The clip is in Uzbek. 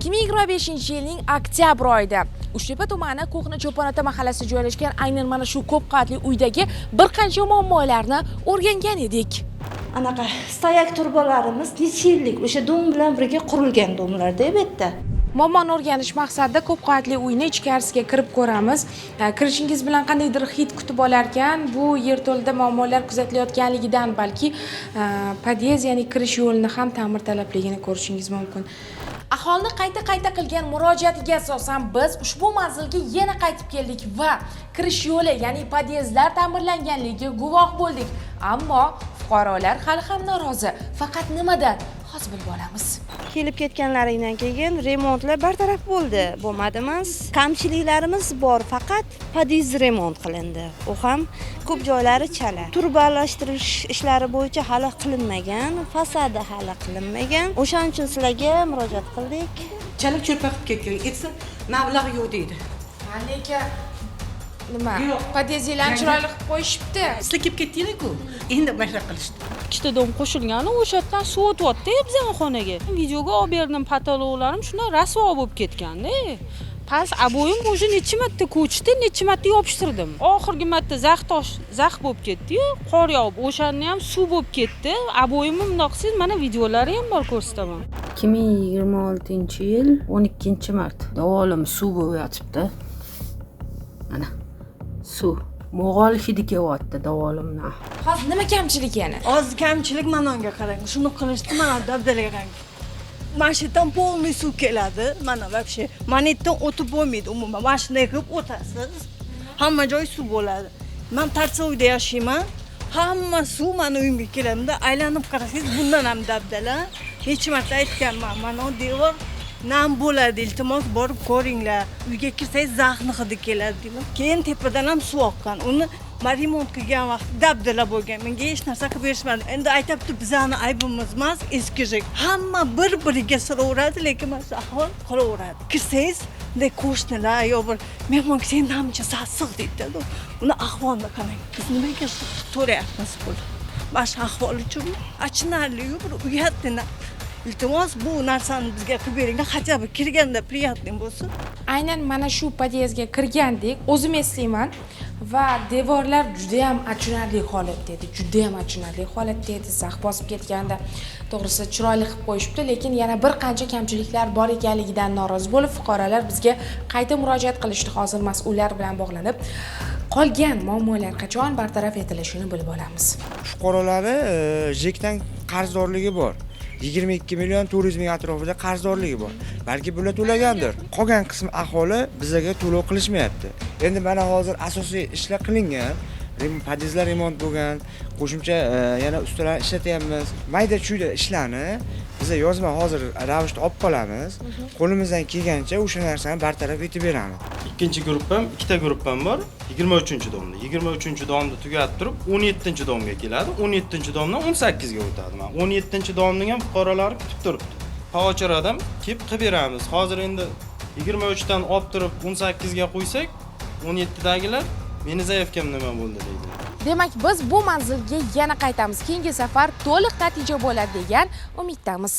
2025-yilning oktyabr oyida Uchtepa tumani Ko'hna Cho'ponota mahallasi joylashgan aynan mana shu ko'p qavatli uydagi bir qancha muammolarni o'rgangan edik. Anaqa stoyak turbalarimiz necha yillik o'sha dom bilan birga qurilgan domlarda bu yerda. Muammoni o'rganish maqsadida ko'p qavatli uyni ichkarisiga kirib ko'ramiz. Kirishingiz bilan qandaydir hid kutib olarkan, bu yerto'lada muammolar kuzatilayotganligidan balki podyez, ya'ni kirish yo'lini ham ta'mirtalabligini ko'rishingiz mumkin. Aholini qayta qilgan murojaatiga asosan biz ushbu manzilga yana qaytib keldik va kirish yo'li, ya'ni podyezlar ta'mirlanganligiga guvoh bo'ldik. Ammo fuqarolar hali ham norozi. Faqat nimadan? Hozir bilib olamiz. Kelib ketganlaringdan keyin remontlar bartaraf bo'ldi. Bo'lmadimas. Kamchiliklarimiz bor, faqat podyez remont qilindi. U ham ko'p joylari chala. Turbalashtirish ishlari bo'yicha hali qilinmagan, fasadi hali qilinmagan. O'shaning uchun sizlarga murojaat qildik. Chalib cho'rpa qilib ketgan. Etsa, mablag' yo'q deydi. Lekin nima? Podyezlarni chiroyli qilib qo'yishibdi. Sizlar kelib ketdinglar-ku. Endi boshqa qilishdi. Ikkita dom qo'shilgani o'sha yerdan suv o'tyapti bizning xonaga. Videoga olib berdim, patologlarim shuna rasvo bo'lib ketganda. Pas aboyim o'sha necha marta ko'chdi, necha marta yopishtirdim. Oxirgi marta zax bo'lib ketdi-yu, qor yog'ib, o'shani ham suv bo'lib ketdi. Aboyimni bundoq qilsangiz, mana videolari ham bor, ko'rsataman. 2026-yil 12-mart. Davolim suv bo'lib yotibdi. Mana suv. Mo'g'ol hidi kelyapti davolimdan. Hozir nima kamchilik yana? Oz kamchilik mana unga qarang. Shuni qilishdi, mana dabdalaga qarang. Mana shu yerdan polniy suv keladi. Mana вообще. Mana yerdan o'tib bo'lmaydi umuman. Mashina qilib o'tasiz. Hamma joy suv bo'ladi. Men Tarsoyda yashayman. Hamma suv mana uyimga keladida, aylanib qarasangiz bundan ham dabdala. Hech marta aytganman, mana bu devor nam bo'ladi, iltimos borib ko'ringlar. Uyga kirsangiz zaxni hidi keladi dedim. Keyin tepadan ham suv oqqan. Uni remont qilgan vaqt dabdala bo'lgan. Menga hech narsa qilib berishmadi. Endi aytibdi, bizani aybimiz emas, eskijik. Hamma bir-biriga suraveradi, lekin mana shu ahvol qolaveradi. Kirsangiz, bunday qo'shnilar yo bir mehmon sen namcha sassiq deydi. Uni ahvolni qarang. Biz nimaga so'rayapmiz pul? Mana shu ahvol uchun achinarli-yu, bir uyatli. Iltimos bu narsani bizga qilib beringlar, hatto kirganda приятный bo'lsin. Aynan mana shu podyezga kirgandik, o'zim eslayman va devorlar juda ham achinarli holatda edi. Juda ham achinarli holatda edi. Zax bosib ketganda, to'g'risi chiroyli qilib qo'yishibdi, lekin yana bir qancha kamchiliklar bor ekanligidan norozi bo'lib, fuqarolar bizga qayta murojaat qilishdi. Hozir mas'ullar bilan bog'lanib, qolgan muammolar qachon bartaraf etilishini bilib olamiz. Fuqarolari JEKdan qarzdorligi bor. 22 million 400 ming atrofida qarzdorligi bor. Balki bular to'lagandir. Qolgan qism aholi bizga to'lov qilishmayapti. Endi mana hozir asosiy ishlar qilingan. Podyezlar remont bo'lgan, qo'shimcha yana ustalar ishlatyapmiz. Mayda-chuyda ishlarni biz yozma hozir ravishda olib qolamiz. Qo'limizdan kelgancha o'sha narsani bartaraf etib beramiz. Ikkinchi guruhim, ikkita guruhim bor. 23-domda. 23-domda tugatib turib, 17-domga keladi. 17-domdan 18ga o'tadi. Men 17-domning ham fuqarolari kutib turibdi. Pocharadan kelib qilib beramiz. Hozir endi 23dan olib turib 18ga qo'ysak, 17dagilar meni zaifkam nima bo'ldi deydi. Demak, biz bu manzilga yana qaytamiz. Keyingi safar to'liq natija bo'ladi degan umiddamiz.